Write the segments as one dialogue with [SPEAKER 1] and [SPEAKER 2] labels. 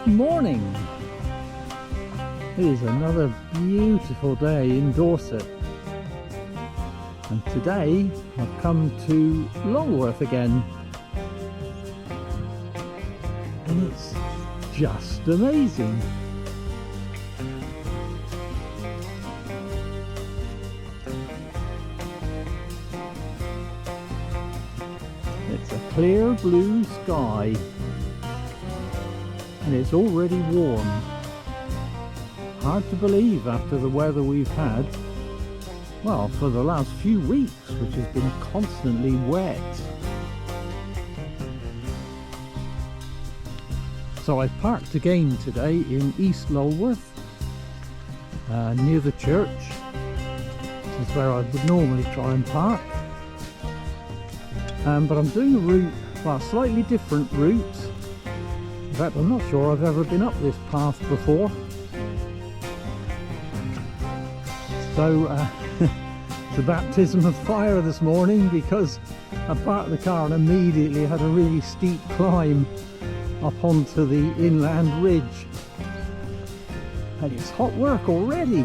[SPEAKER 1] morning. It is another beautiful day in Dorset, and today I've come to Lulworth again, and it's just amazing. It's a clear blue sky and it's already warm. Hard to believe after the weather we've had, well, for the last few weeks, which has been constantly wet. So I parked again today in East Lulworth, near the church. This is where I would normally try and park. But I'm doing a route, well, a slightly different route. In fact, I'm not sure I've ever been up this path before. So it's a baptism of fire this morning, because I parked the car and immediately had a really steep climb up onto the inland ridge. And it's hot work already.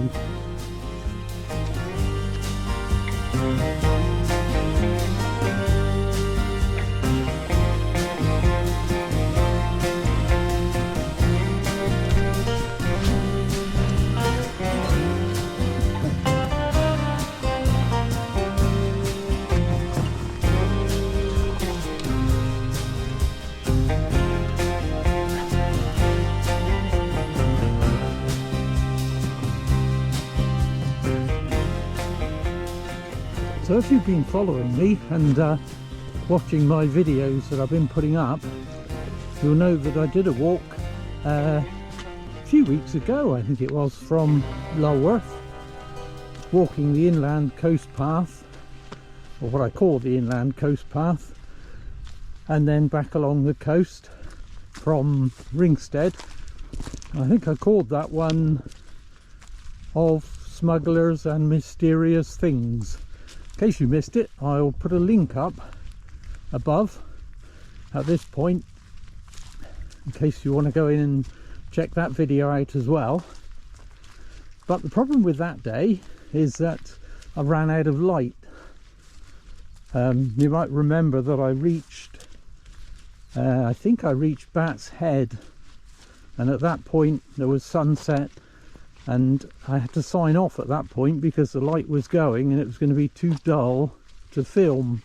[SPEAKER 1] So if you've been following me and watching my videos that I've been putting up, you'll know that I did a walk a few weeks ago, I think it was, from Lulworth, walking the inland coast path, or what I call the inland coast path, and then back along the coast from Ringstead. I think I called that one Of Smugglers and Mysterious Things. In case you missed it, I'll put a link up above at this point, in case you want to go in and check that video out as well. But the problem with that day is that I ran out of light. You might remember that I reached, I think I reached Bat's Head, and at that point there was sunset, and I had to sign off at that point because the light was going and it was going to be too dull to film.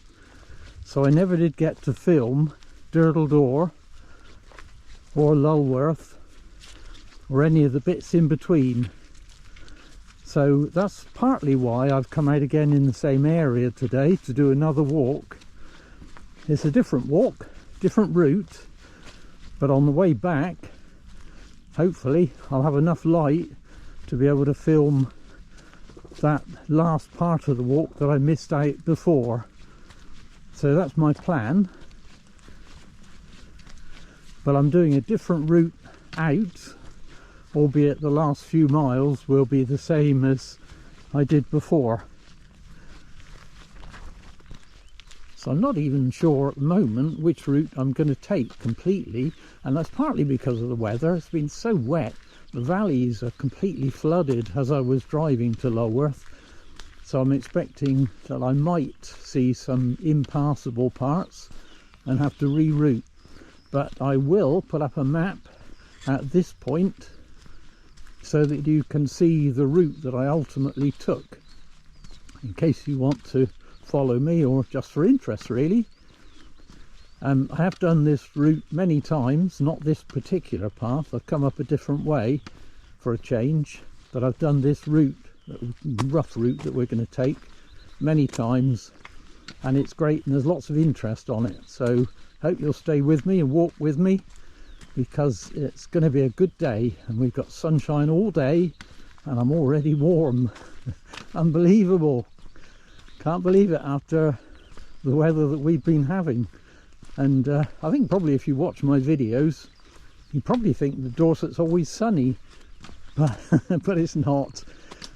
[SPEAKER 1] So I never did get to film Durdle Door or Lulworth or any of the bits in between. So that's partly why I've come out again in the same area today to do another walk. It's a different walk, different route, but on the way back, hopefully I'll have enough light to be able to film that last part of the walk that I missed out before. So that's my plan, but I'm doing a different route out, albeit the last few miles will be the same as I did before. So I'm not even sure at the moment which route I'm going to take completely, and that's partly because of the weather. It's been so wet. The valleys are completely flooded as I was driving to Lulworth, so I'm expecting that I might see some impassable parts and have to reroute. But I will put up a map at this point so that you can see the route that I ultimately took, in case you want to follow me, or just for interest really. I have done this route many times, not this particular path. I've come up a different way for a change, but I've done this route, rough route that we're going to take, many times, and it's great and there's lots of interest on it. So hope you'll stay with me and walk with me, because it's going to be a good day and we've got sunshine all day and I'm already warm. Unbelievable. Can't believe it after the weather that we've been having. And I think probably if you watch my videos, you probably think that Dorset's always sunny, but it's not.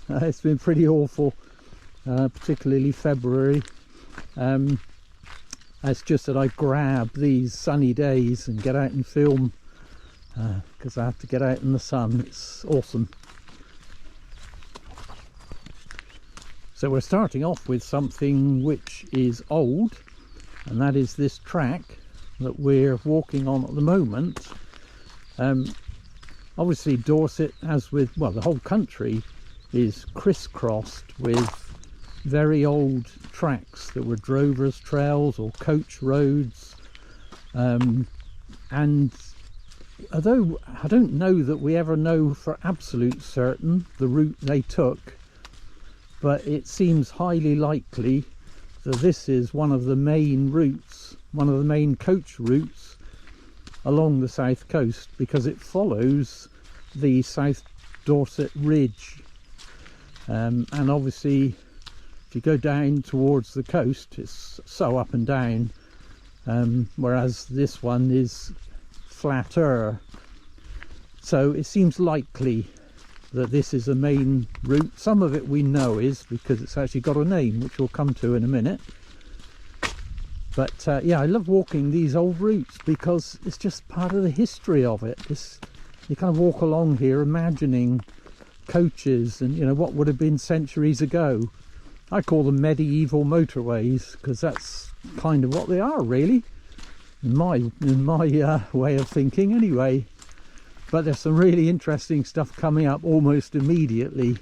[SPEAKER 1] It's been pretty awful, particularly February. It's just that I grab these sunny days and get out and film because I have to get out in the sun. It's awesome. So we're starting off with something which is old, and that is this track that we're walking on at the moment. Obviously Dorset, as with, well, the whole country, is crisscrossed with very old tracks that were drovers' trails or coach roads, and although I don't know that we ever know for absolute certain the route they took, but it seems highly likely that this is one of the main routes, one of the main coach routes along the south coast, because it follows the South Dorset Ridge, and obviously if you go down towards the coast it's so up and down, whereas this one is flatter. So it seems likely that this is a main route. Some of it we know is, because it's actually got a name, which we'll come to in a minute. But yeah, I love walking these old routes because it's just part of the history of it. You kind of walk along here imagining coaches and, you know, what would have been centuries ago. I call them medieval motorways because that's kind of what they are, really, in my way of thinking anyway. But there's some really interesting stuff coming up almost immediately.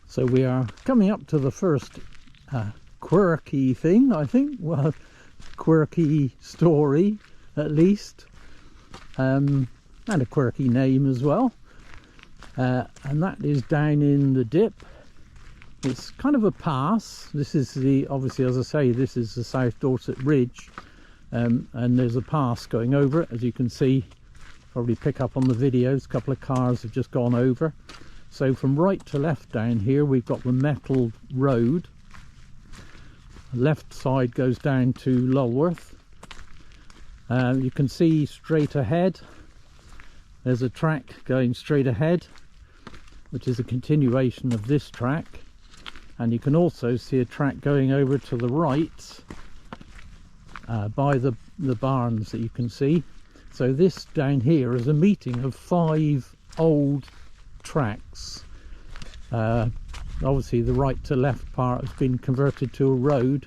[SPEAKER 1] So we are coming up to the first quirky thing, I think. Well, quirky story at least, and a quirky name as well, and that is down in the dip. It's kind of a pass. This is the, obviously, as I say, this is the South Dorset Ridge, and there's a pass going over it, as you can see. Probably pick up on the videos, a couple of cars have just gone over. So from right to left down here we've got the metalled road. The left side goes down to Lulworth. You can see straight ahead there's a track going straight ahead, which is a continuation of this track, and you can also see a track going over to the right by the barns that you can see. So this down here is a meeting of 5 old tracks. Obviously the right to left part has been converted to a road,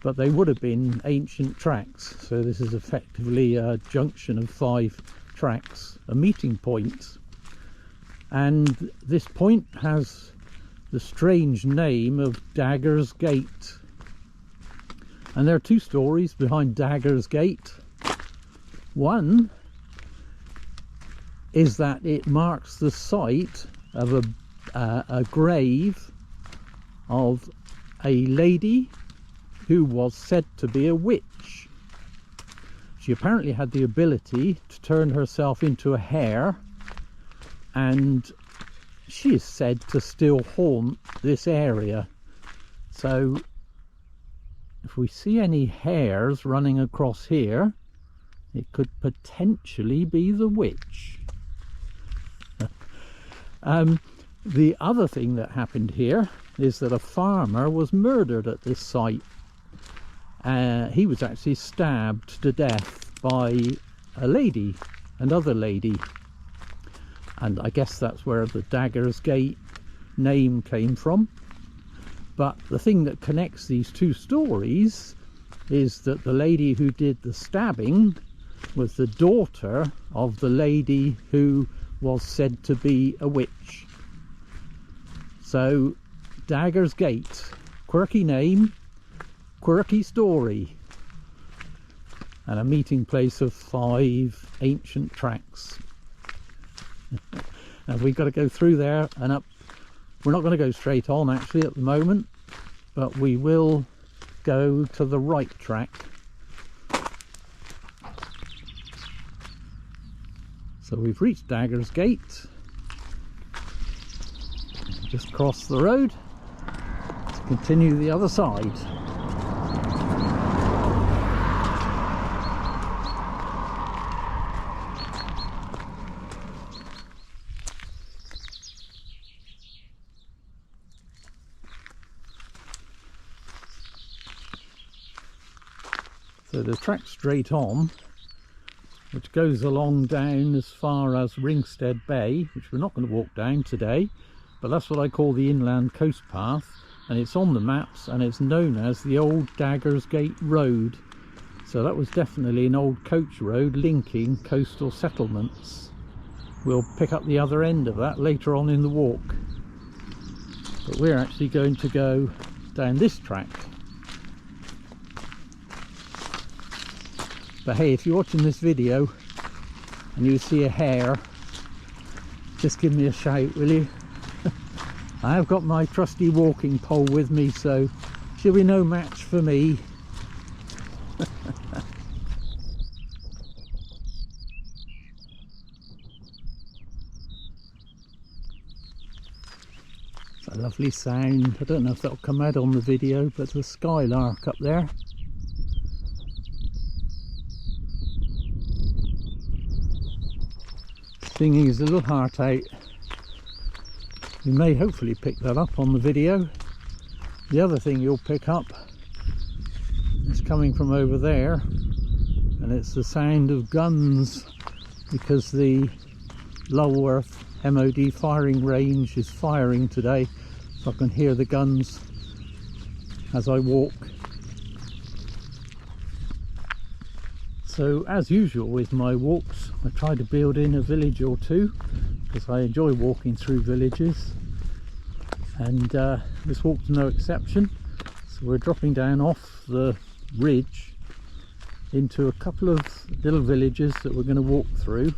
[SPEAKER 1] but they would have been ancient tracks. So this is effectively a junction of 5 tracks, a meeting point. And this point has the strange name of Daggers Gate. And there are 2 stories behind Daggers Gate. One is that it marks the site of a grave of a lady who was said to be a witch. She apparently had the ability to turn herself into a hare, and she is said to still haunt this area. So if we see any hares running across here, it could potentially be the witch. The other thing that happened here is that a farmer was murdered at this site. He was actually stabbed to death by a lady, another lady, and I guess that's where the Daggers Gate name came from. But the thing that connects these 2 stories is that the lady who did the stabbing was the daughter of the lady who was said to be a witch. So Daggers Gate, quirky name, quirky story, and a meeting place of 5 ancient tracks. And we've got to go through there and up. We're not going to go straight on actually at the moment, but we will go to the right track. So we've reached Daggers Gate, just cross the road to continue the other side. So So the track straight on, which goes along down as far as Ringstead Bay, which we're not going to walk down today, but that's what I call the inland coast path, and it's on the maps and it's known as the old Daggers Gate Road. So that was definitely an old coach road linking coastal settlements. We'll pick up the other end of that later on in the walk, but we're actually going to go down this track. But hey, if you're watching this video and you see a hare, just give me a shout, will you? I have got my trusty walking pole with me, so she'll be no match for me. It's a lovely sound. I don't know if that'll come out on the video, but the skylark up there. Singing his little heart out. You may hopefully pick that up on the video. The other thing you'll pick up is coming from over there, and it's the sound of guns, because the Lulworth MOD firing range is firing today, so I can hear the guns as I walk. So as usual with my walks, I try to build in a village or two, because I enjoy walking through villages, and this walk's no exception. So we're dropping down off the ridge into a couple of little villages that we're going to walk through,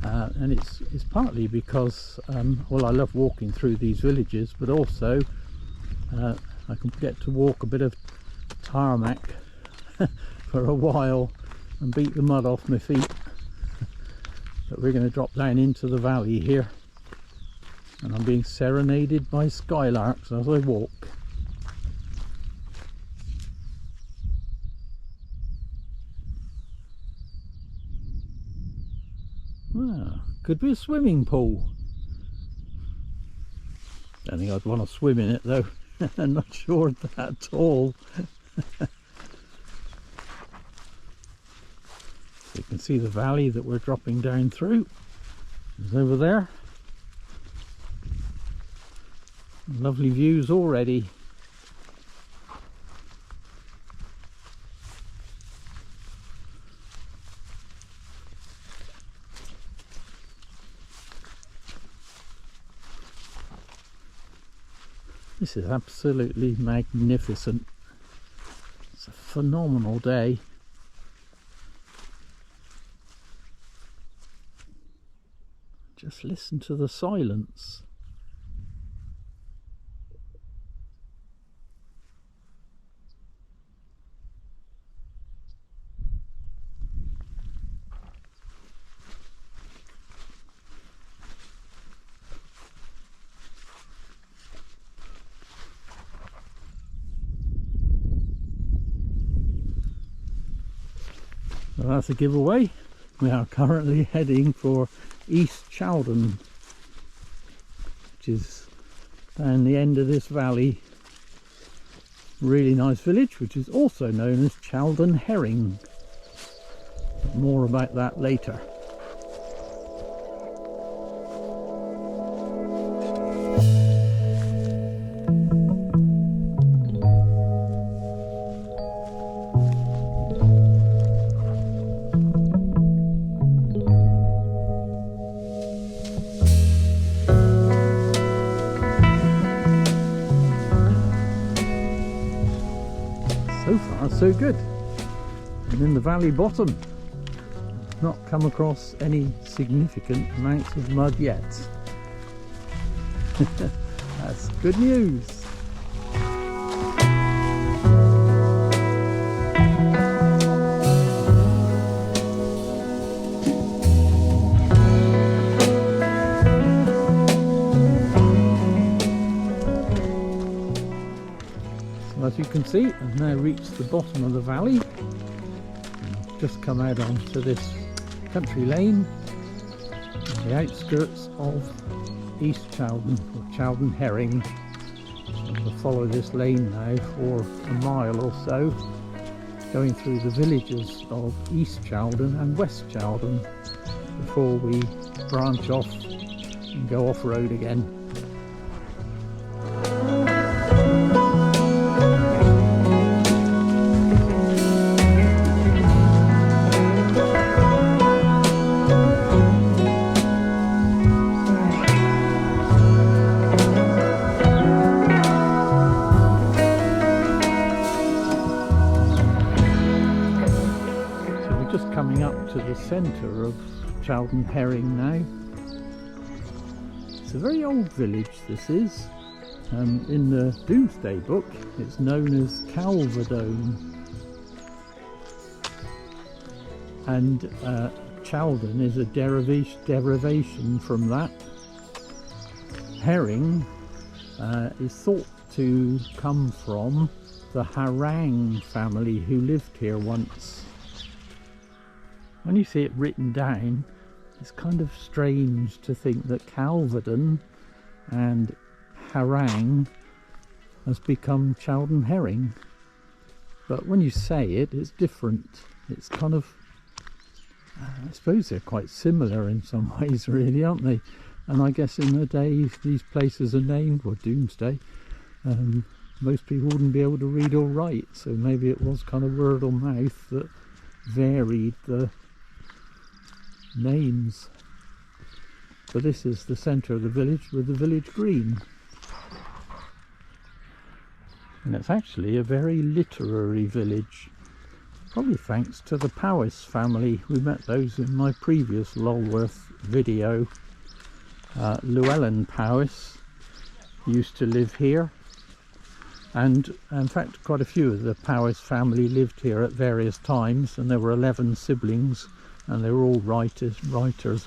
[SPEAKER 1] and it's partly because well, I love walking through these villages, but also I can get to walk a bit of tarmac for a while and beat the mud off my feet. But we're going to drop down into the valley here, and I'm being serenaded by skylarks as I walk. Well, could be a swimming pool. Don't think I'd want to swim in it though. I'm not sure of that at all. So you can see the valley that we're dropping down through is over there. Lovely views already. This is absolutely magnificent. It's a phenomenal day. Just listen to the silence. Well, that's a giveaway. We are currently heading for East Chaldon, which is down the end of this valley. Really nice village, which is also known as Chaldon Herring. More about that later. So far so good. And in the valley bottom, not come across any significant amounts of mud yet. That's good news. As you can see, I've now reached the bottom of the valley. I've just come out onto this country lane on the outskirts of East Chaldon, or Chaldon Herring. So I'll follow this lane now for a mile or so. going through the villages of East Chaldon and West Chaldon before we branch off and go off-road again. Coming up to the centre of Chaldon Herring now. It's a very old village, this is. In the Domesday book it's known as Calverdone, and Chaldon is a derivation from that. Herring is thought to come from the Herring family who lived here once. When you see it written down, it's kind of strange to think that Calverdon and Herring has become Chaldon Herring. But when you say it, it's different. It's kind of, I suppose they're quite similar in some ways really, aren't they? And I guess in the day these places are named, or Domesday, most people wouldn't be able to read or write, so maybe it was kind of word of mouth that varied the names. But this is the centre of the village with the village green, and it's actually a very literary village, probably thanks to the Powys family. We met those in my previous Lulworth video. Llewellyn Powys used to live here, and in fact quite a few of the Powys family lived here at various times, and there were 11 siblings, and they were all writers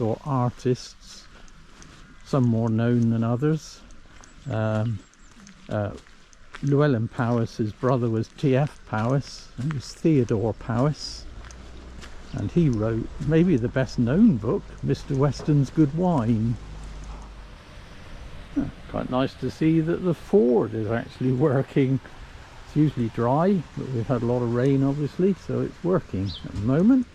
[SPEAKER 1] or artists, some more known than others. Llewellyn Powys, his brother was T.F. Powys, and it was Theodore Powys, and he wrote maybe the best known book, Mr. Weston's Good Wine. Quite nice to see that the ford is actually working. It's usually dry, but we've had a lot of rain obviously, so it's working at the moment.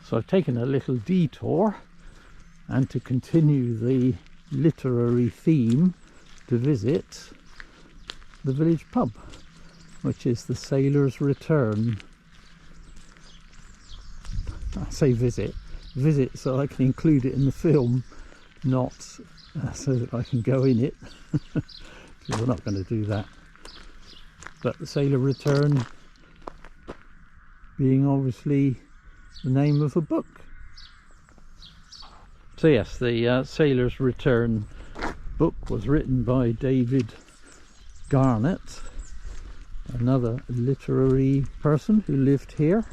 [SPEAKER 1] So I've taken a little detour, and to continue the literary theme, to visit the village pub, which is the Sailor's Return. I say visit so I can include it in the film, not so that I can go in it, because we're not going to do that. But the Sailor's Return being obviously the name of a book. So yes, the Sailor's Return book was written by David Garnett, another literary person who lived here,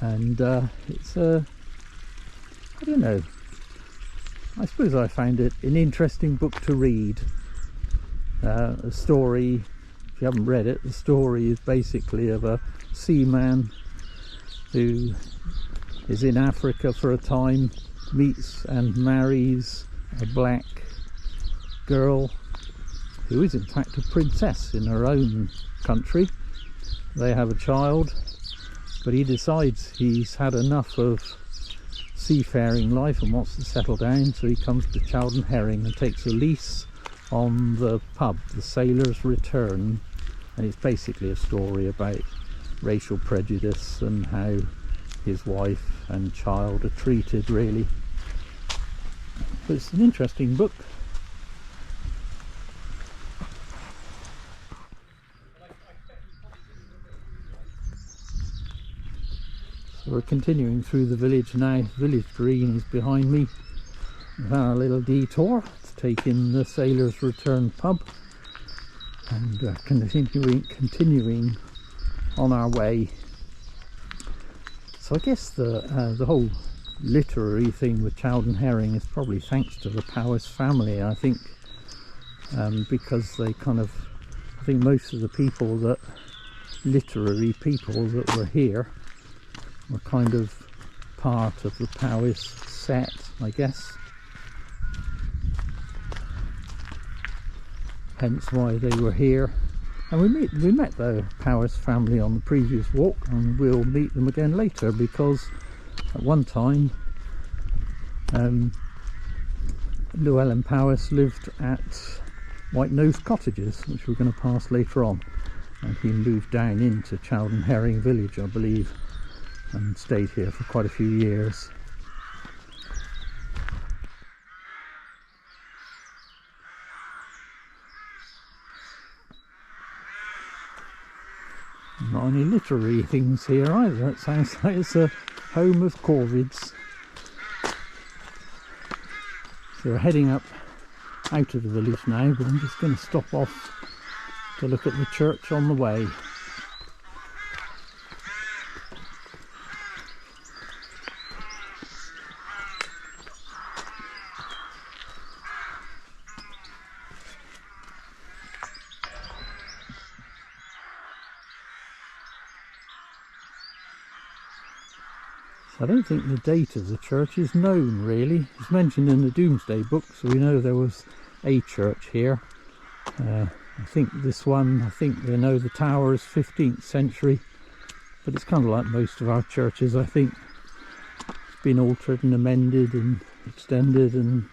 [SPEAKER 1] and it's I don't know, I suppose I found it an interesting book to read. A story, if you haven't read it, the story is basically of a seaman who is in Africa for a time, meets and marries a black girl who is in fact a princess in her own country. They have a child, but he decides he's had enough of seafaring life and wants to settle down, so he comes to Chaldon Herring and takes a lease on the pub, the Sailor's Return, and it's basically a story about racial prejudice and how his wife and child are treated, really. But it's an interesting book. So we're continuing through the village now. Village green is behind me. We've had a little detour to take in the Sailor's Return pub, and continuing on our way. So I guess the whole literary thing with Chaldon Herring is probably thanks to the Powys family, I think, because they kind of, I think most of the people that, literary people that were here, were kind of part of the Powys set, I guess. hence why they were here. And we met the Powers family on the previous walk, and we'll meet them again later, because at one time Llewellyn Powys lived at White Nothe Cottages, which we're going to pass later on, and he moved down into Chaldon Herring village, I believe, and stayed here for quite a few years. Not any literary things here either. It sounds like it's a home of corvids. So we're heading up out of the village now, but I'm just going to stop off to look at the church on the way. I don't think the date of the church is known really. It's mentioned in the Domesday Book, so we know there was a church here. I think this one, they know the tower is 15th century, but it's kind of like most of our churches, I think. It's been altered and amended and extended and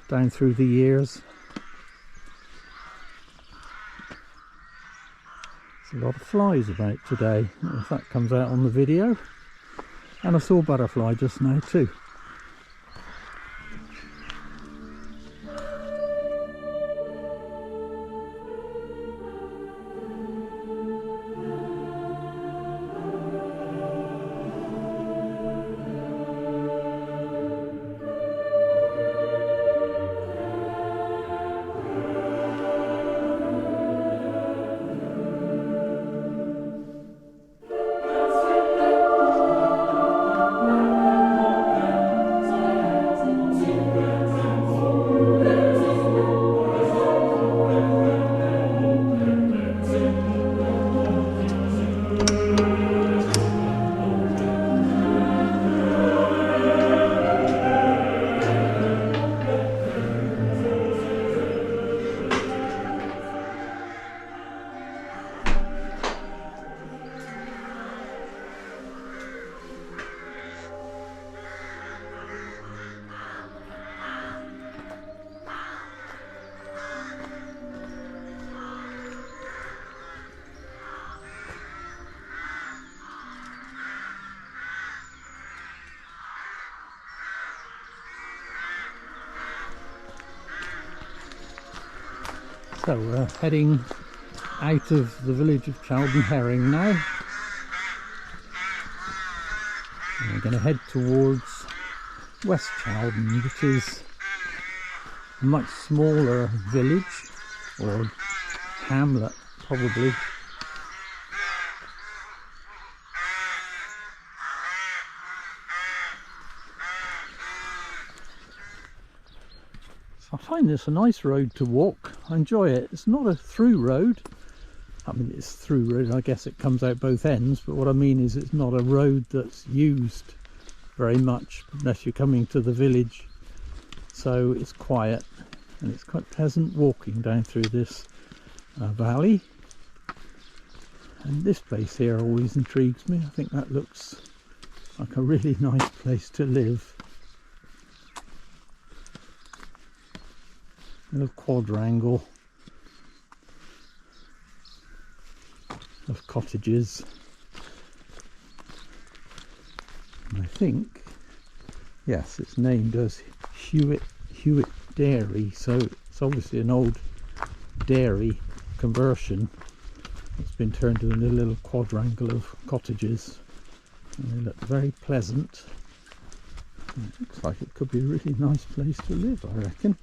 [SPEAKER 1] down through the years. There's a lot of flies about today. I don't know if that comes out on the video. And I saw a butterfly just now too. So we're heading out of the village of Chaldon Herring now. And we're going to head towards West Chaldon, which is a much smaller village, or hamlet probably. I find this a nice road to walk. I enjoy it. It's not a through road. I mean, it's through road, I guess it comes out both ends, but what I mean is it's not a road that's used very much unless you're coming to the village. So it's quiet and it's quite pleasant walking down through this valley. And this place here always intrigues me. I think that looks like a really nice place to live. A little quadrangle of cottages. And I think, yes, it's named as Hewitt Dairy, so it's obviously an old dairy conversion. It's been turned into a little quadrangle of cottages, and they look very pleasant. And it looks like it could be a really nice place to live, I reckon.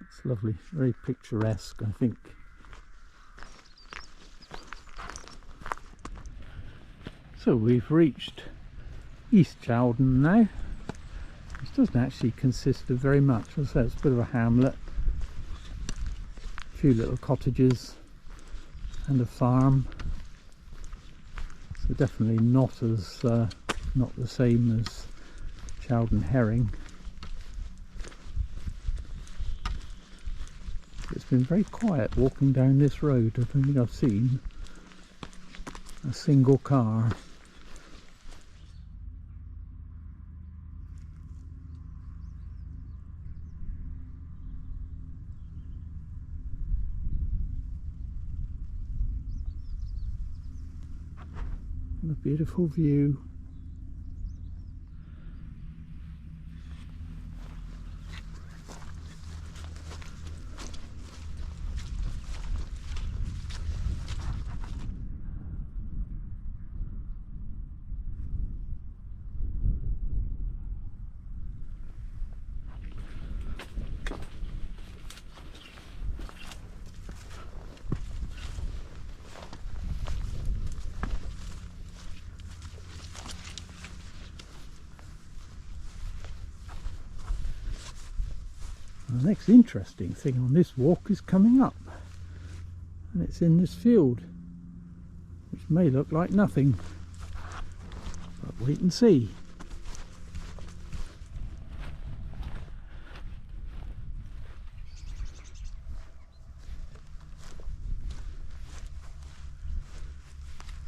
[SPEAKER 1] It's lovely, very picturesque, I think. So we've reached East Chaldon now. This doesn't actually consist of very much. As I say, it's a bit of a hamlet, a few little cottages and a farm. So definitely not as not the same as Chaldon Herring. It's been very quiet walking down this road. I don't think I've seen a single car. What a beautiful view. The next interesting thing on this walk is coming up, and it's in this field, which may look like nothing, but wait and see.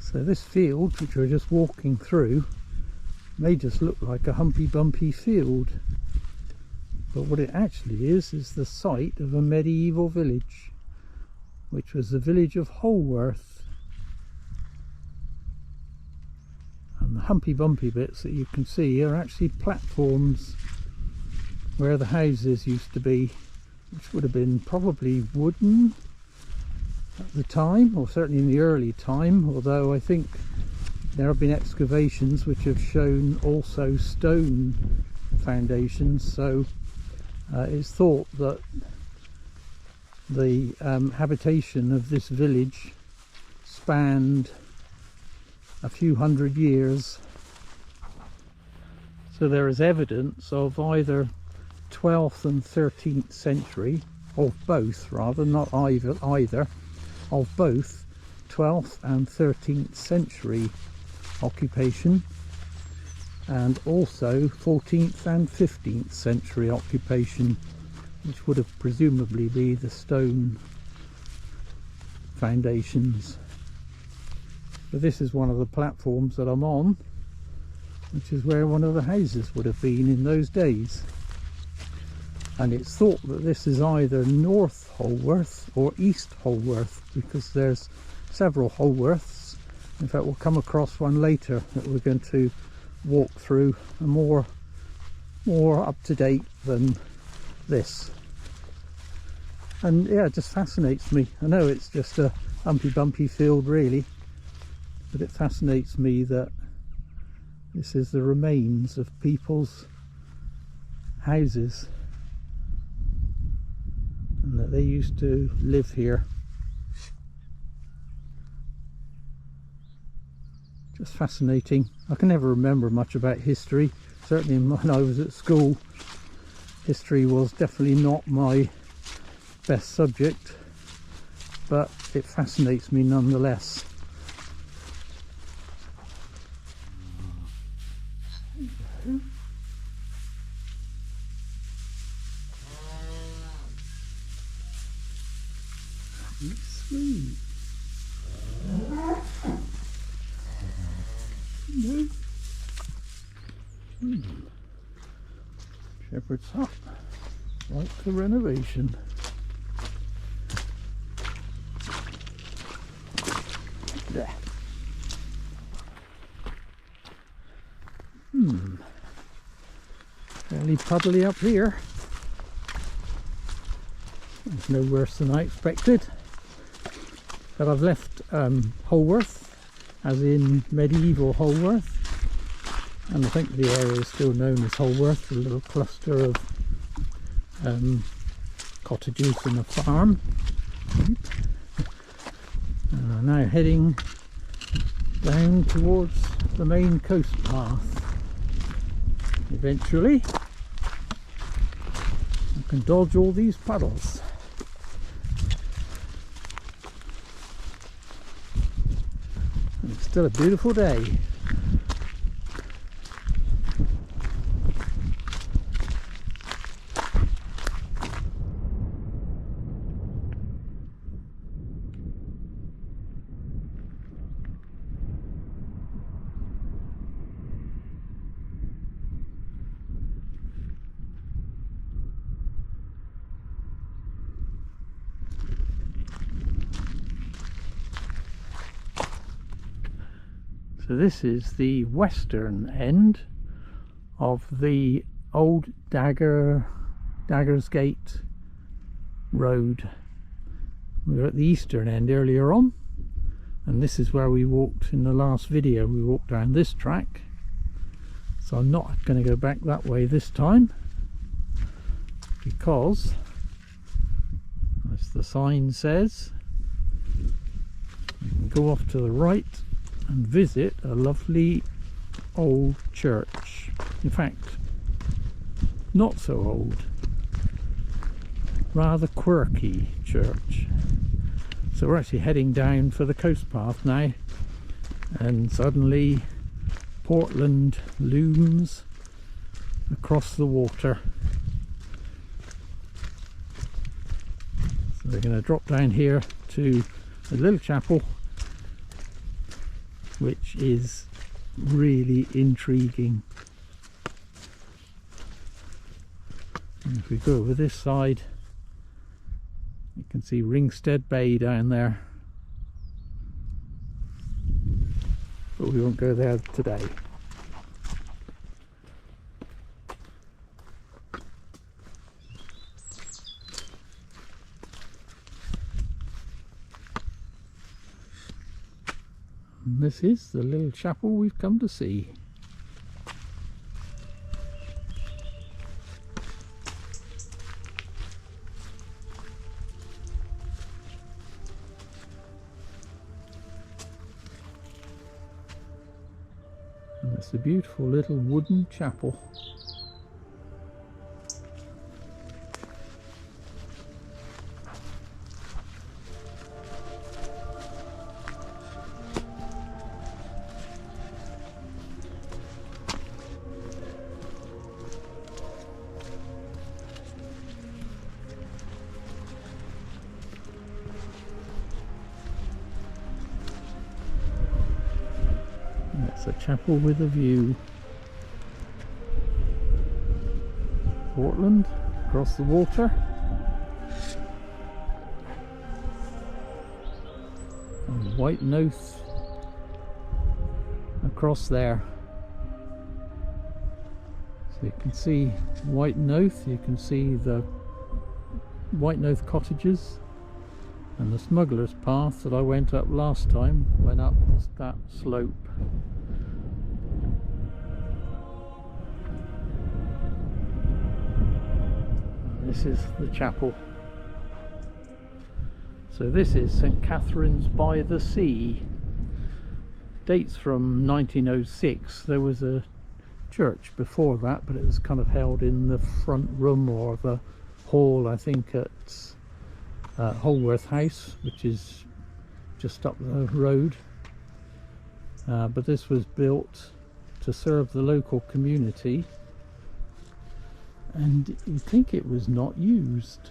[SPEAKER 1] So this field, which we're just walking through, may just look like a humpy bumpy field. But what it actually is the site of a medieval village, which was the village of Holworth. And the humpy bumpy bits that you can see are actually platforms where the houses used to be, which would have been probably wooden at the time, or certainly in the early time, although I think there have been excavations which have shown also stone foundations, so it's thought that the habitation of this village spanned a few hundred years. So there is evidence of either 12th and 13th century, of both rather, not either, of both 12th and 13th century occupation, and also 14th and 15th century occupation, which would have presumably be the stone foundations. But this is one of the platforms that I'm on, which is where one of the houses would have been in those days. And it's thought that this is either North Holworth or East Lulworth, because there's several Holworths. In fact, we'll come across one later that we're going to walk through, a more up to date than this. And yeah, it just fascinates me. I know it's just a humpy bumpy field really, but it fascinates me that this is the remains of people's houses and that they used to live here. Just fascinating. I can never remember much about history. Certainly when I was at school, history was definitely not my best subject, but it fascinates me nonetheless. Sweet. Shepherd's hut, like the renovation. There. Fairly puddly up here. It's no worse than I expected. But I've left Holworth, as in medieval Holworth, and I think the area is still known as Holworth, a little cluster of cottages and a farm. Now heading down towards the main coast path. Eventually I can dodge all these puddles. And it's still a beautiful day. So this is the western end of the old Daggers Gate road. We were at the eastern end earlier on, and this is where we walked in the last video. We walked down this track, so I'm not going to go back that way this time, because as the sign says, you can go off to the right and visit a lovely old church. In fact, not so old, rather quirky church. So we're actually heading down for the coast path now, and suddenly Portland looms across the water. So we're going to drop down here to a little chapel, which is really intriguing. And if we go over this side, you can see Ringstead Bay down there, but we won't go there today. And this is the little chapel we've come to see. And it's a beautiful little wooden chapel. That's a chapel with a view. Portland across the water. And White Nothe across there. So you can see White Nothe, you can see the White Nothe cottages, and the smuggler's path that I went up last time went up that slope. This is the chapel. So this is St Catherine's by the Sea. Dates from 1906. There was a church before that, but it was kind of held in the front room or the hall, I think, at Holworth House, which is just up the road. But this was built to serve the local community, and you think it was not used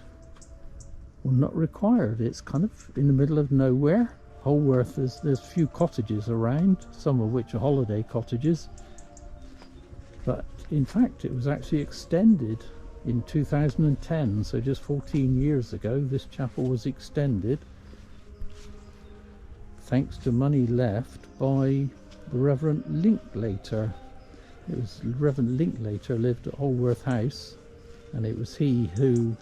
[SPEAKER 1] or not required. It's kind of in the middle of nowhere. Holworth, there's few cottages around, some of which are holiday cottages, but in fact it was actually extended in 2010, so just 14 years ago this chapel was extended thanks to money left by the Reverend Linklater. It was Reverend Linklater lived at Holworth House, and it was he who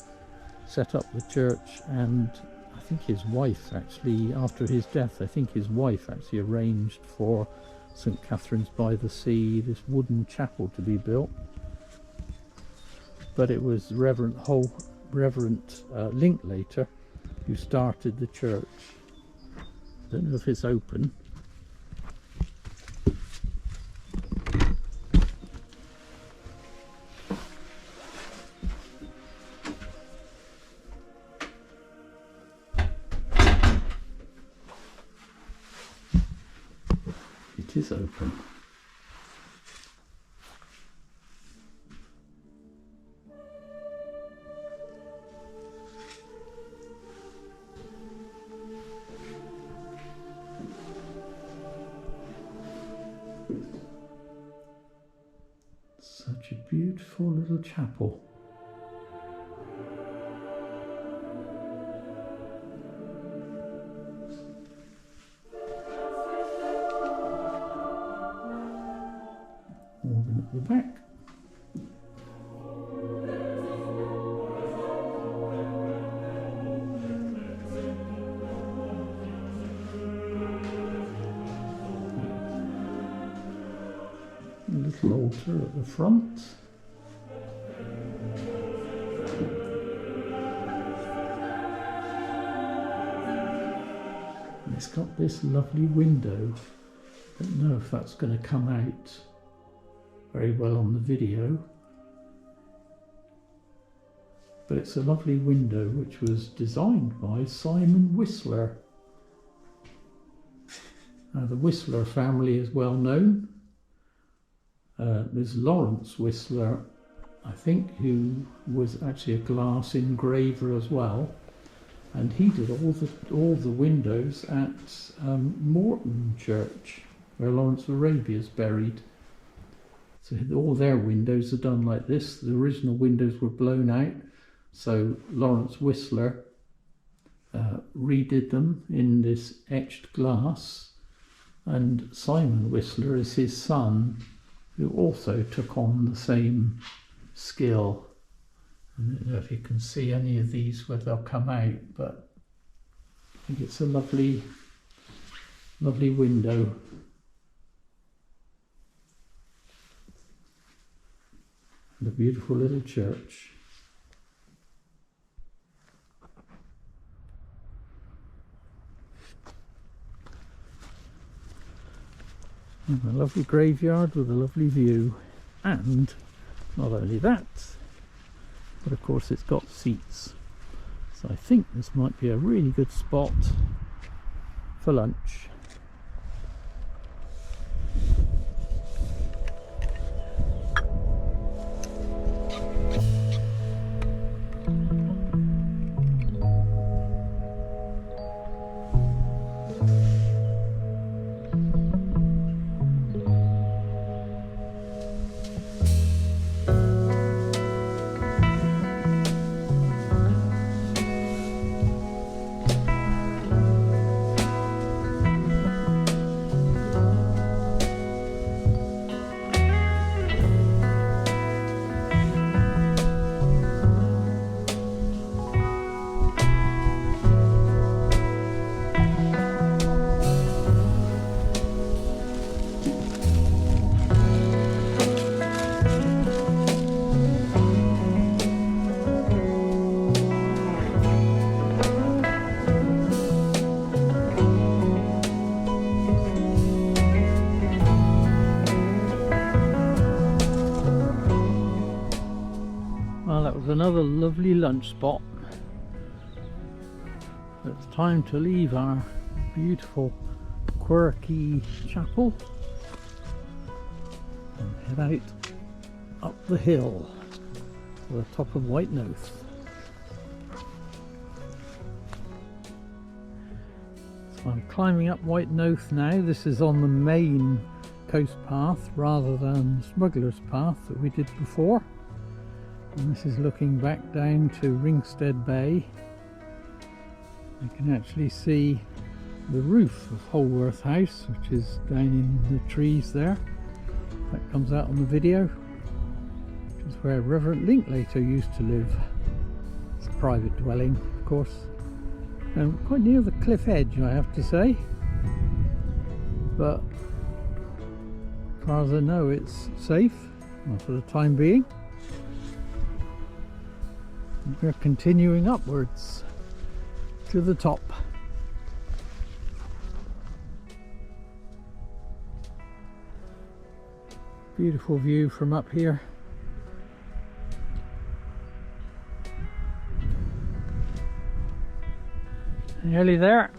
[SPEAKER 1] set up the church, and I think his wife actually, after his death, I think his wife actually arranged for St Catherine's by the Sea, this wooden chapel, to be built. But it was Reverend Linklater who started the church. I don't know if it's open. It is open. Such a beautiful little chapel. the back. A little altar at the front. And it's got this lovely window. Don't know if that's going to come out very well on the video, but it's a lovely window which was designed by Simon Whistler. Now the Whistler family is well known. There's Lawrence Whistler, I think, who was actually a glass engraver as well, and he did all the windows at Morton Church, where Lawrence of Arabia is buried. So all their windows are done like this. The original windows were blown out, so Lawrence Whistler redid them in this etched glass, and Simon Whistler is his son, who also took on the same skill. I don't know if you can see any of these where they'll come out, but I think it's a lovely, lovely window. And a beautiful little church. And a lovely graveyard with a lovely view, and not only that, but of course it's got seats, so I think this might be a really good spot for lunch. Another lovely lunch spot. It's time to leave our beautiful quirky chapel and head out up the hill to the top of White Nothe. So I'm climbing up White Nothe now. This is on the main coast path rather than Smuggler's Path that we did before. And this is looking back down to Ringstead Bay. You can actually see the roof of Holworth House, which is down in the trees there. That comes out on the video, which is where Reverend Linklater used to live. It's a private dwelling, of course, and quite near the cliff edge, I have to say. But as far as I know, it's safe, well, for the time being. We're continuing upwards to the top. Beautiful view from up here. Nearly there.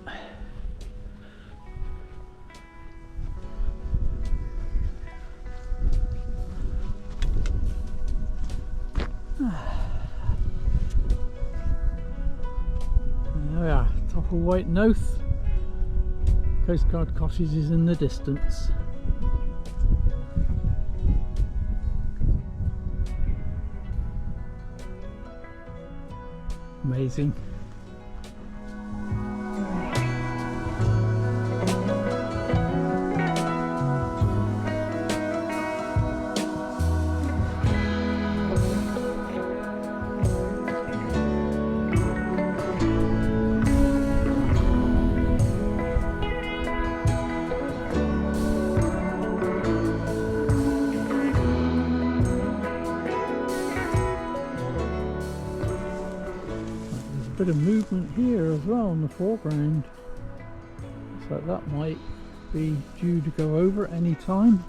[SPEAKER 1] Top of White Nothe. Coastguard Cottage is in the distance. Amazing. bit of movement here as well in the foreground, so that might be due to go over any time.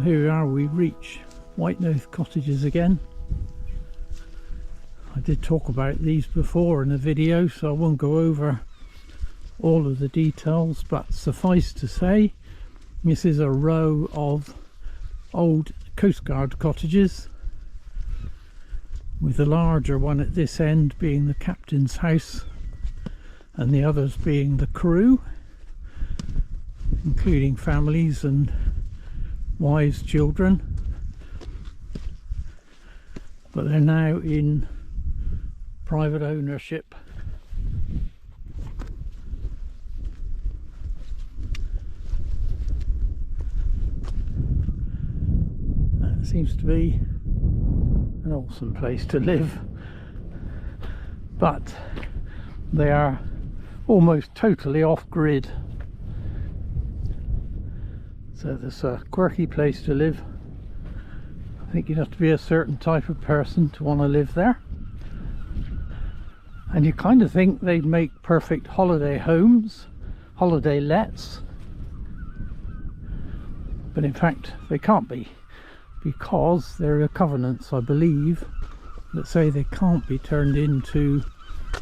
[SPEAKER 1] Here we are, we reach Nothe cottages again. I did talk about these before in a video, so I won't go over all of the details, but suffice to say, this is a row of old coastguard cottages, with the larger one at this end being the captain's house and the others being the crew, including families and wives, children, but they're now in private ownership. And it seems to be an awesome place to live, but they are almost totally off-grid. So it's a quirky place to live. I think you'd have to be a certain type of person to want to live there. And you kind of think they'd make perfect holiday homes, holiday lets. But in fact they can't be, because there are covenants, I believe, that say they can't be turned into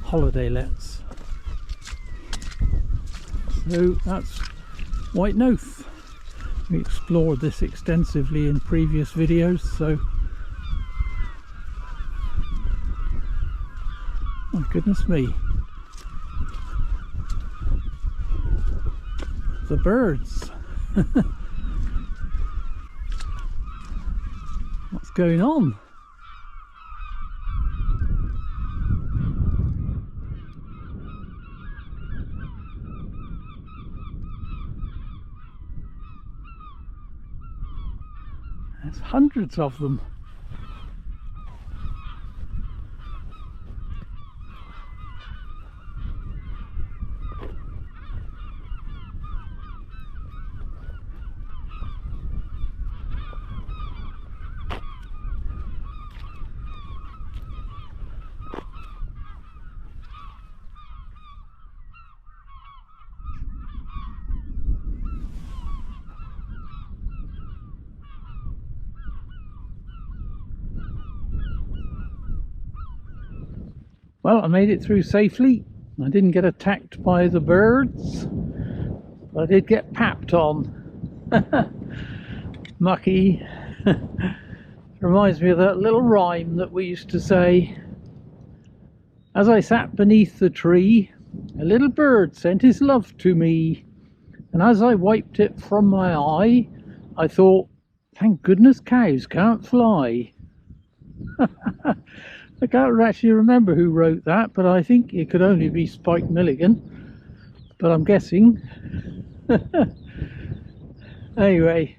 [SPEAKER 1] holiday lets. So that's Nothe. We explored this extensively in previous videos, so my goodness me, the birds. What's going on? There's hundreds of them. Well, I made it through safely. I didn't get attacked by the birds, but I did get papped on. Mucky. Reminds me of that little rhyme that we used to say. As I sat beneath the tree, a little bird sent his love to me, and as I wiped it from my eye, I thought, thank goodness cows can't fly. I can't actually remember who wrote that, but I think it could only be Spike Milligan, but I'm guessing. Anyway,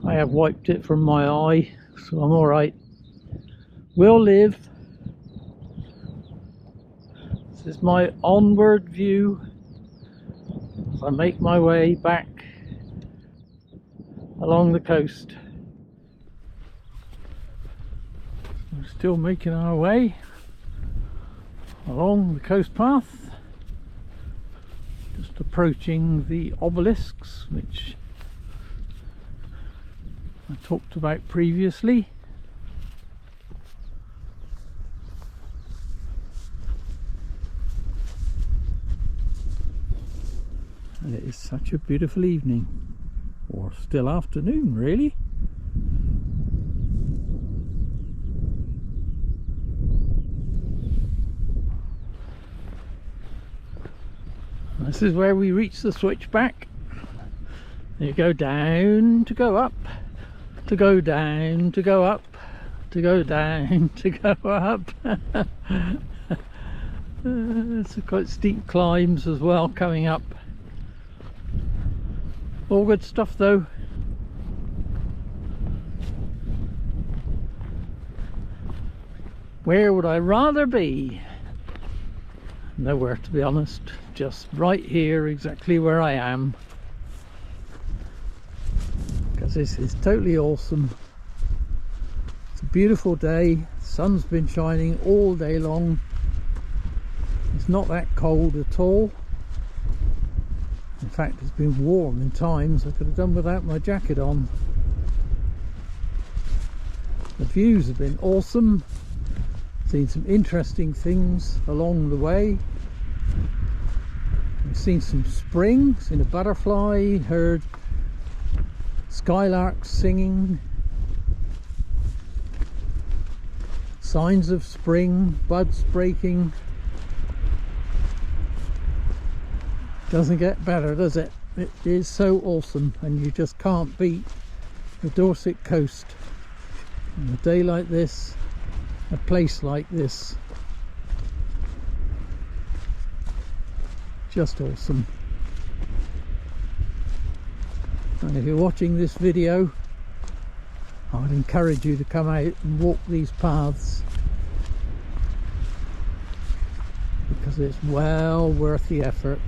[SPEAKER 1] I have wiped it from my eye, so I'm alright. We'll live. This is my onward view as I make my way back along the coast. We're still making our way along the coast path, just approaching the obelisks which I talked about previously. And it is such a beautiful evening, or still afternoon really. This is where we reach the switchback. You go down to go up, to go down to go up, to go down to go up. It's quite steep climbs as well coming up. All good stuff though. Where would I rather be? Nowhere, to be honest. Just right here, exactly where I am. Because this is totally awesome. It's a beautiful day. The sun's been shining all day long. It's not that cold at all. In fact, it's been warm in times. I could have done without my jacket on. The views have been awesome. Seen some interesting things along the way. We've seen some spring, seen a butterfly, heard skylarks singing, signs of spring, buds breaking. Doesn't get better, does it? It is so awesome, and you just can't beat the Dorset coast on a day like this, a place like this. Just awesome. And if you're watching this video, I would encourage you to come out and walk these paths, because it's well worth the effort.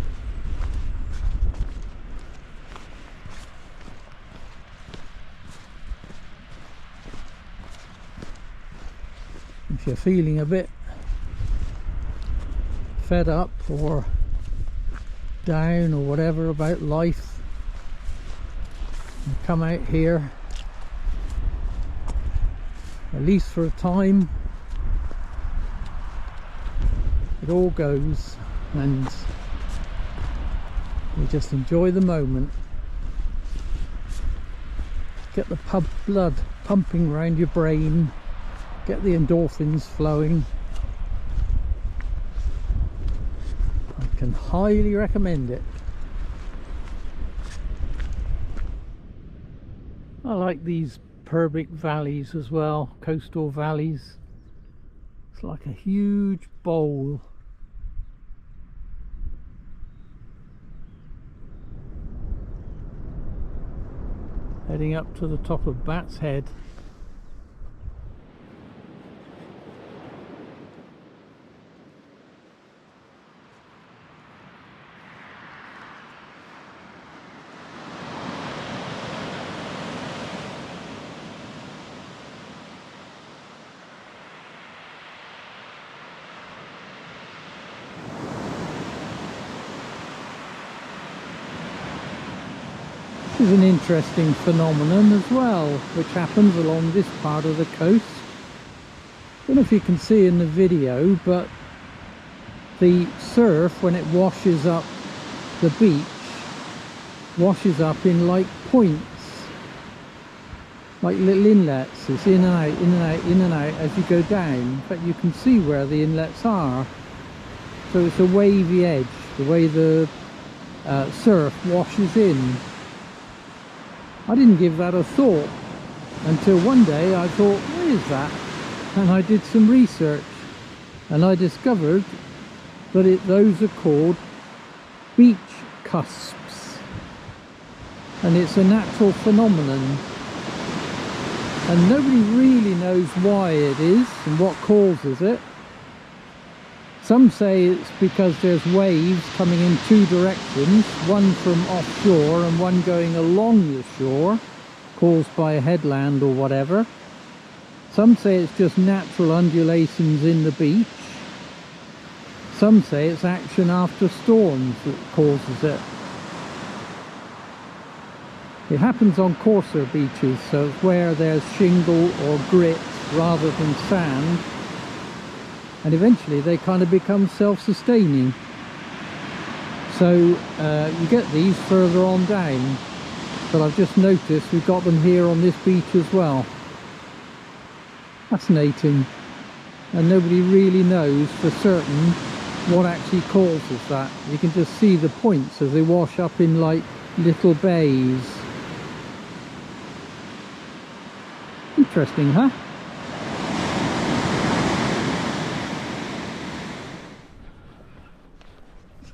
[SPEAKER 1] If you're feeling a bit fed up or down or whatever about life, you come out here, at least for a time. It all goes, and you just enjoy the moment. Get the blood pumping around your brain, get the endorphins flowing. I can highly recommend it. I like these Purbeck valleys as well, coastal valleys. It's like a huge bowl. Heading up to the top of Bat's Head. Is an interesting phenomenon as well, which happens along this part of the coast. I don't know if you can see in the video, but the surf, when it washes up the beach, washes up in like points, like little inlets. It's in and out, in and out, in and out as you go down. In fact, you can see where the inlets are. So it's a wavy edge, the way the surf washes in. I didn't give that a thought until one day I thought, what is that? And I did some research, and I discovered that those are called beach cusps, and it's a natural phenomenon, and nobody really knows why it is and what causes it. Some say it's because there's waves coming in two directions, one from offshore and one going along the shore, caused by a headland or whatever. Some say it's just natural undulations in the beach. Some say it's action after storms that causes it. It happens on coarser beaches, so it's where there's shingle or grit rather than sand. And eventually they kind of become self-sustaining. So you get these further on down, but I've just noticed we've got them here on this beach as well. Fascinating. And nobody really knows for certain what actually causes that. You can just see the points as they wash up in like little bays. Interesting, huh?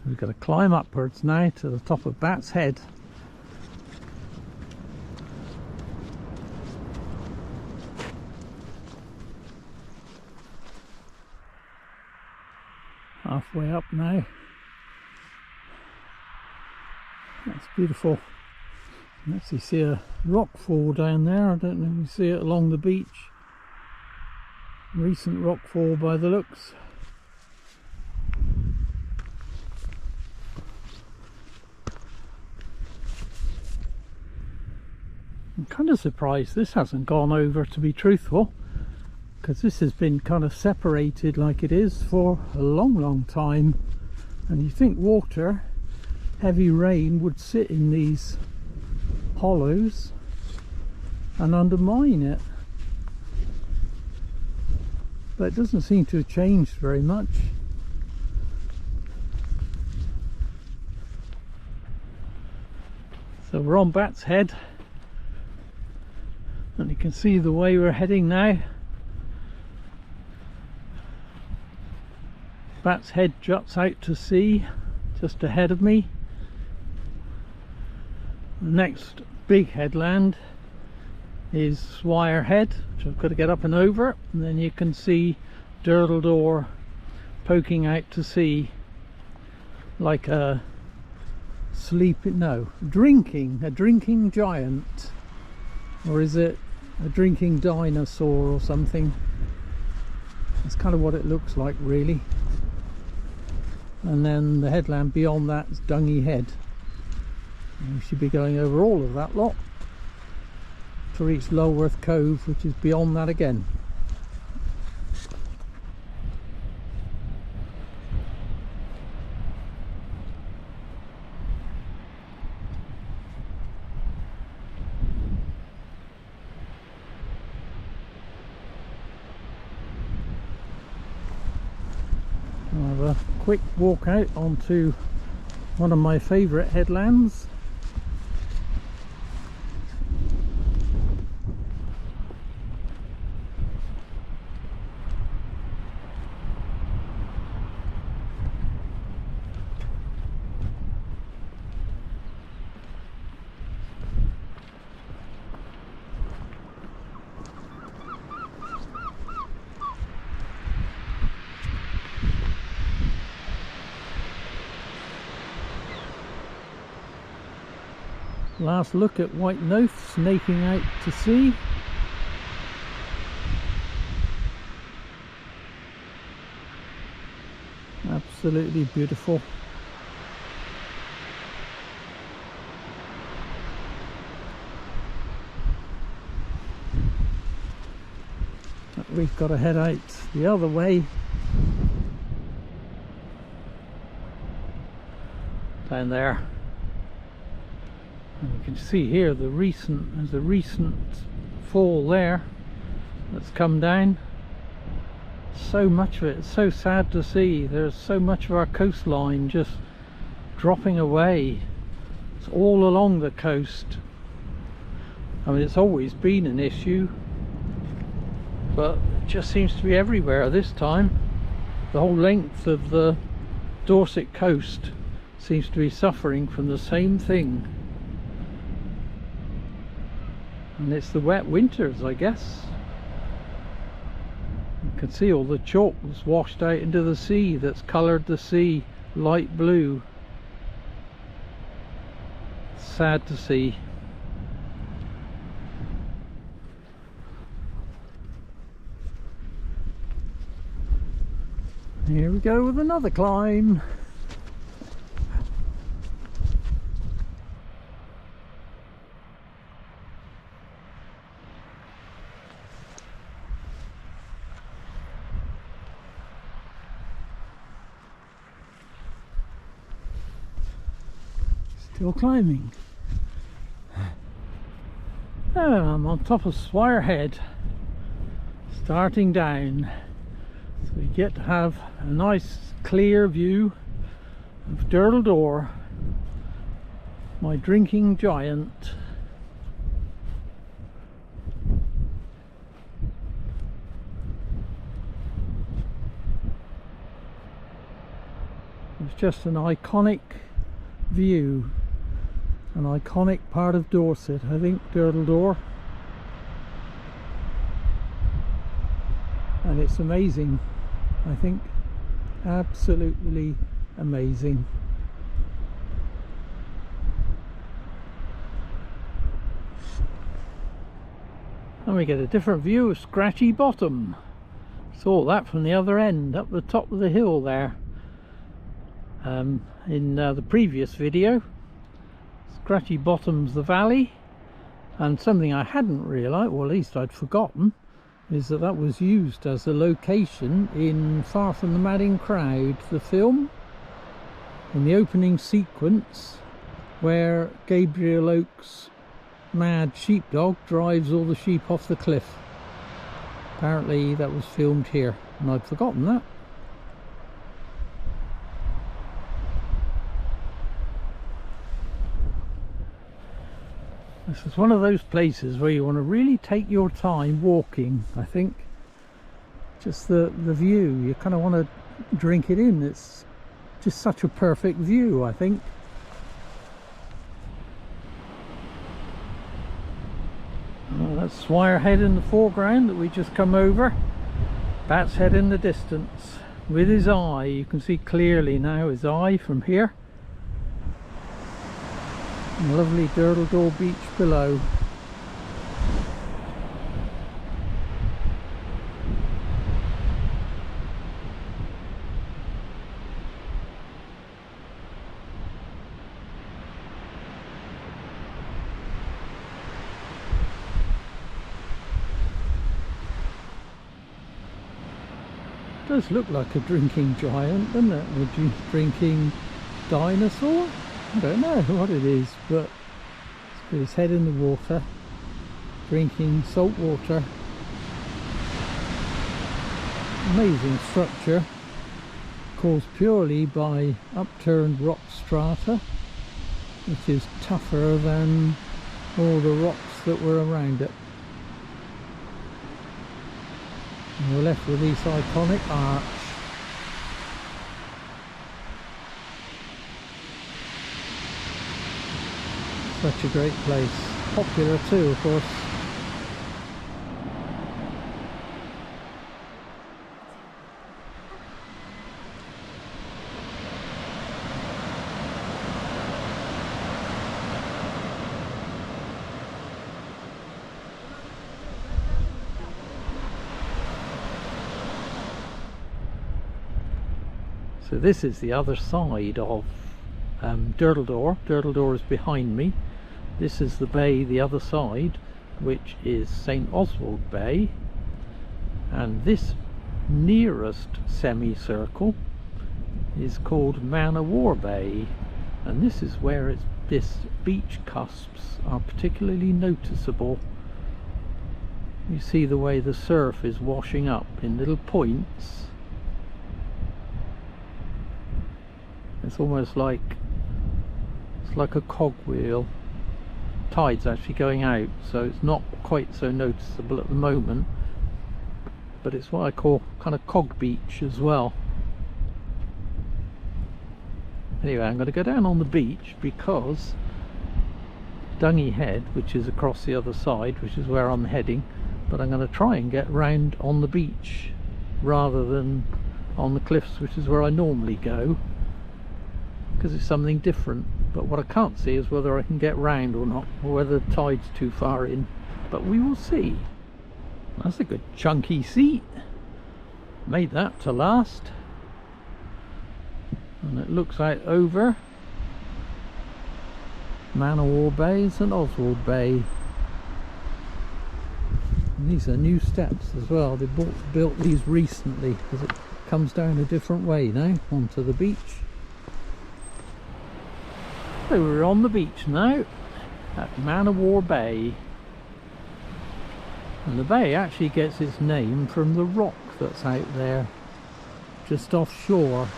[SPEAKER 1] We've got to climb upwards now to the top of Bat's Head. Halfway up now. That's beautiful. You actually see a rock fall down there. I don't know if you see it along the beach. Recent rock fall by the looks. I'm kind of surprised this hasn't gone over, to be truthful, because this has been kind of separated like it is for a long time, and you think water, heavy rain, would sit in these hollows and undermine it, but it doesn't seem to have changed very much. So we're on Bat's Head, and you can see the way we're heading now. Bat's Head juts out to sea just ahead of me. The next big headland is Swyre Head, which I've got to get up and over, and then you can see Durdle Door poking out to sea like a drinking giant, or is it a drinking dinosaur or something? That's kind of what it looks like, really. And then the headland beyond that is Dungy Head. And we should be going over all of that lot to reach Lulworth Cove, which is beyond that again. I'll have a quick walk out onto one of my favourite headlands. Last look at white Nothe snaking out to sea. Absolutely beautiful. But we've got to head out the other way, down there. And you can see here there's a recent fall there that's come down. So much of it, it's so sad to see. There's so much of our coastline just dropping away. It's all along the coast. I mean, it's always been an issue, but it just seems to be everywhere this time. The whole length of the Dorset coast seems to be suffering from the same thing. And it's the wet winters, I guess. You can see all the chalk that's washed out into the sea, that's coloured the sea light blue. Sad to see. Here we go with another climb. Still climbing. Oh, I'm on top of Swyre Head, starting down, so we get to have a nice clear view of Durdle Door, my drinking giant. It's just an iconic view, an iconic part of Dorset, I think, Durdle Door. And it's amazing, I think, absolutely amazing. And we get a different view of Scratchy Bottom. Saw that from the other end, up the top of the hill there. In the previous video, Scratchy Bottom's the valley, and something I hadn't realised, or at least I'd forgotten, is that that was used as a location in Far From the Madding Crowd, the film, in the opening sequence where Gabriel Oak's mad sheepdog drives all the sheep off the cliff. Apparently that was filmed here, and I'd forgotten that. This is one of those places where you want to really take your time walking, I think. Just the view, you kind of want to drink it in. It's just such a perfect view, I think. Oh, that's Swyre Head in the foreground that we just come over. Bat's Head in the distance. With his eye, you can see clearly now his eye from here. And lovely Durdle Door beach below. It does look like a drinking giant, doesn't it? A drinking dinosaur? I don't know what it is, but it's got his head in the water, drinking salt water. Amazing structure, caused purely by upturned rock strata, which is tougher than all the rocks that were around it. And we're left with this iconic arch. Such a great place. Popular too, of course. So this is the other side of Durdle Door. Durdle Door is behind me. This is the bay the other side, which is St Oswald Bay, and this nearest semicircle is called Man o' War Bay, and this is where this beach cusps are particularly noticeable. You see the way the surf is washing up in little points. It's almost like a cogwheel. Tide's actually going out, so it's not quite so noticeable at the moment, but it's what I call kind of cog beach as well. Anyway, I'm going to go down on the beach because Dungy Head, which is across the other side, which is where I'm heading, but I'm going to try and get round on the beach rather than on the cliffs, which is where I normally go, because it's something different. But what I can't see is whether I can get round or not, or whether the tide's too far in, but we will see. That's a good chunky seat. Made that to last. And it looks out over Man o' War Bay and St Oswald Bay. And these are new steps as well. They built these recently because it comes down a different way now onto the beach. So we're on the beach now at Man o' War Bay, and the bay actually gets its name from the rock that's out there just offshore,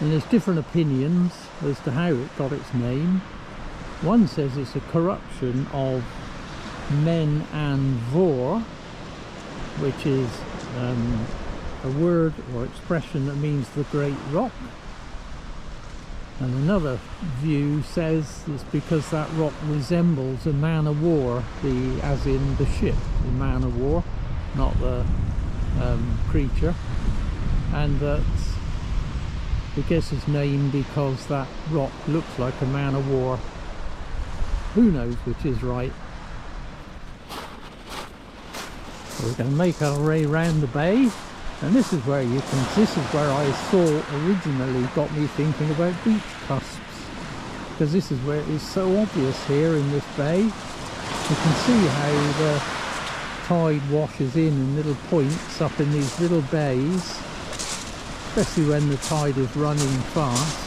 [SPEAKER 1] and there's different opinions as to how it got its name. One says it's a corruption of Men and Vor, which is a word or expression that means the Great Rock. And another view says it's because that rock resembles a man of war, as in the ship, the man of war, not the creature, and that it gets its name because that rock looks like a man of war. Who knows which is right? So we're going to make our way round the bay. And this is where this is where I saw originally got me thinking about beach cusps, because this is where it is so obvious here in this bay. You can see how the tide washes in little points up in these little bays, especially when the tide is running fast,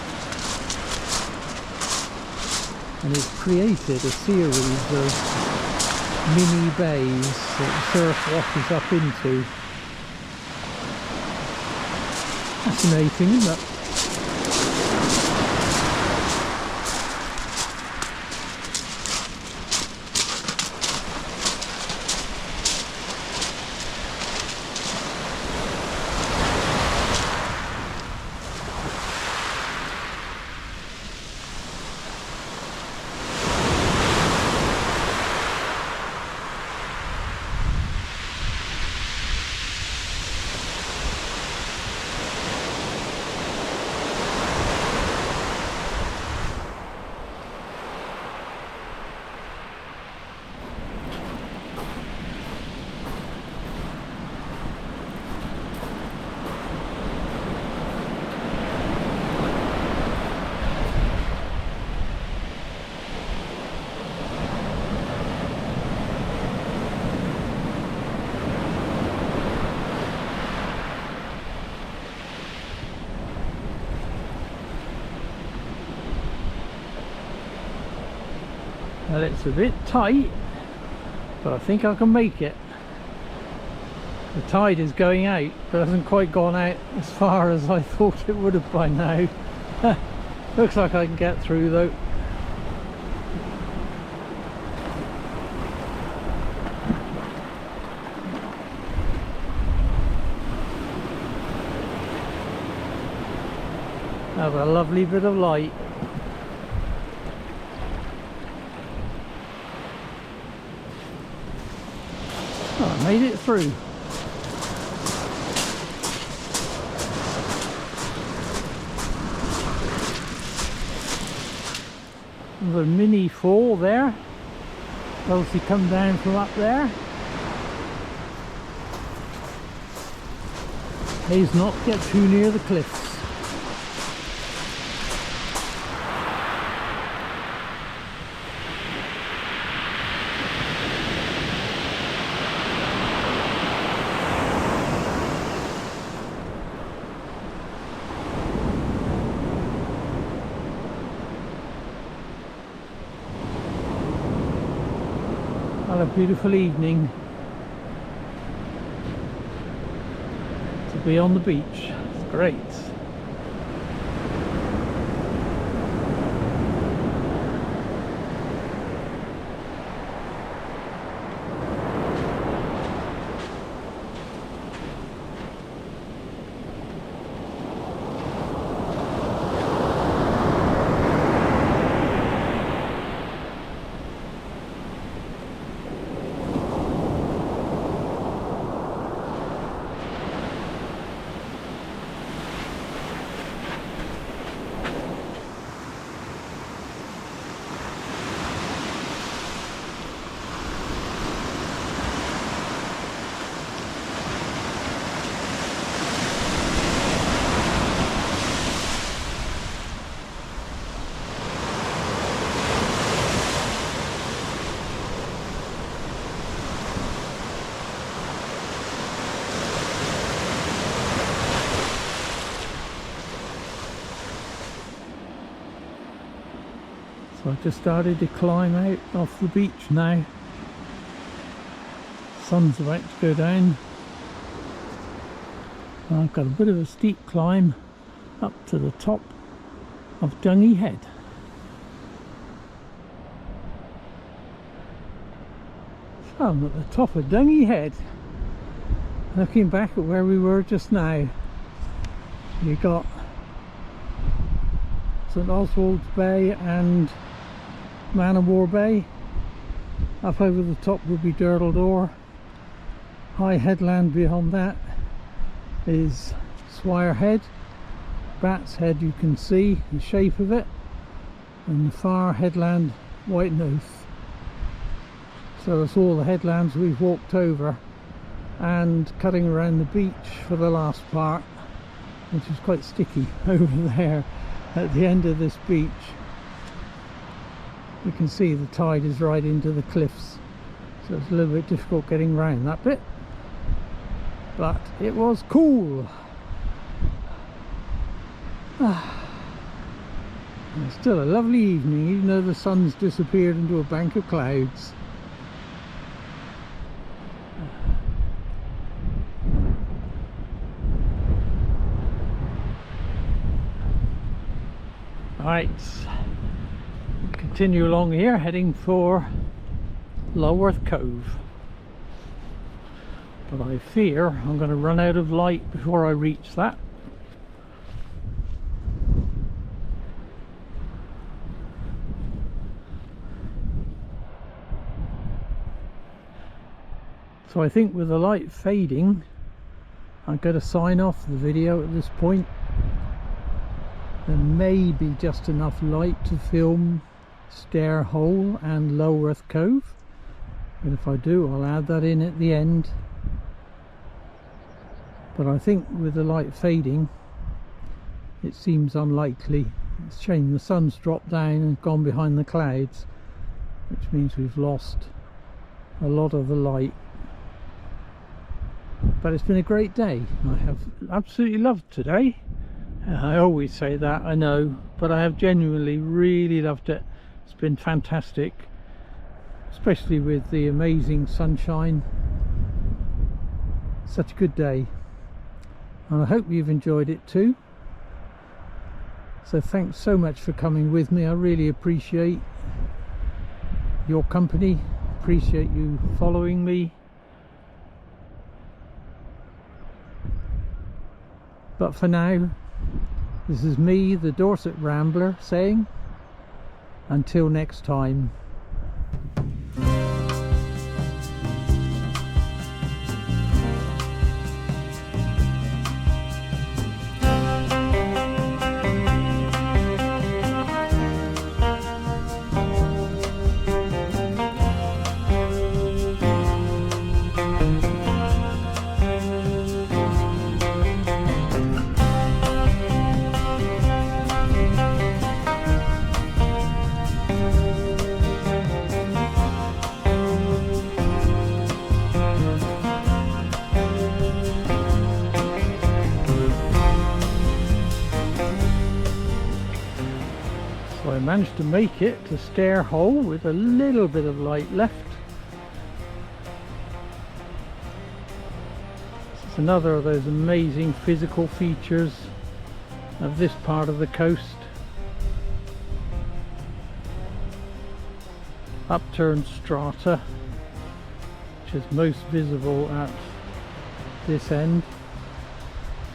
[SPEAKER 1] and it's created a series of mini bays that the surf washes up into. Fascinating, isn't it? Well, it's a bit tight, but I think I can make it. The tide is going out, but hasn't quite gone out as far as I thought it would have by now. Looks like I can get through though. Have a lovely bit of light. Oh, I made it through. There's a mini fall there. Obviously come down from up there. Please not get too near the cliffs. What a beautiful evening to be on the beach. It's great. So I've just started to climb out off the beach now. Sun's about to go down. I've got a bit of a steep climb up to the top of Swyre Head. So I'm at the top of Swyre Head, looking back at where we were just now, you got St Oswald's Bay and Man o' War Bay. Up over the top would be Durdle Door. High headland beyond that is Swyre Head. Bat's Head, you can see the shape of it, and the far headland White Nothe. So that's all the headlands we've walked over, and cutting around the beach for the last part, which is quite sticky over there at the end of this beach. You can see the tide is right into the cliffs, so it's a little bit difficult getting round that bit, but it was cool. It's still a lovely evening, even though the sun's disappeared into a bank of clouds. Right, continue along here, heading for Lulworth Cove. But I fear I'm going to run out of light before I reach that. So I think with the light fading, I'm going to sign off the video at this point. There may be just enough light to film Stair Hole and Lulworth Cove, but if I do, I'll add that in at the end. But I think with the light fading, it seems unlikely. It's a shame the sun's dropped down and gone behind the clouds, which means we've lost a lot of the light. But it's been a great day. I have absolutely loved today. I always say that, I know, but I have genuinely really loved it. It's been fantastic, especially with the amazing sunshine. Such a good day, and I hope you've enjoyed it too. So thanks so much for coming with me. I really appreciate your company, appreciate you following me. But for now, this is me, the Dorset Rambler, saying until next time. I managed to make it to Stair Hole with a little bit of light left. This is another of those amazing physical features of this part of the coast. Upturned strata, which is most visible at this end.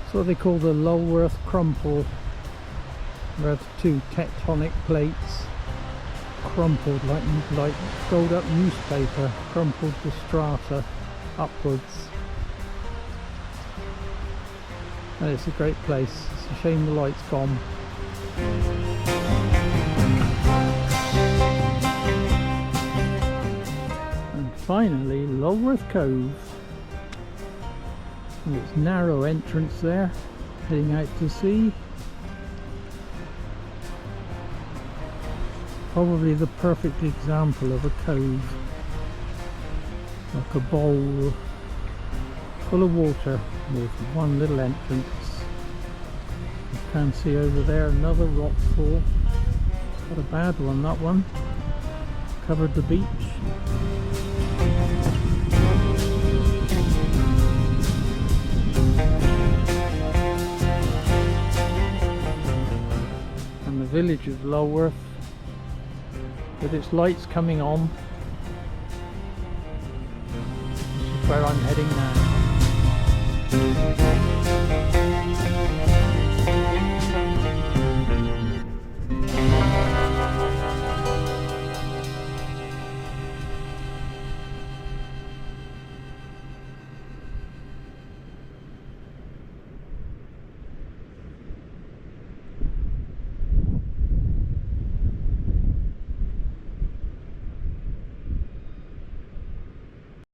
[SPEAKER 1] It's what they call the Lulworth crumple, where the two tectonic plates crumpled like rolled up newspaper, crumpled the strata upwards. And it's a great place. It's a shame the light's gone. And finally, Lulworth Cove, with its narrow entrance there, heading out to sea. Probably the perfect example of a cove, like a bowl full of water with one little entrance. You can see over there another rock fall, got a bad one, that one, covered the beach. And the village of Lulworth, with its lights coming on. This is where I'm heading now.
[SPEAKER 2] Bye.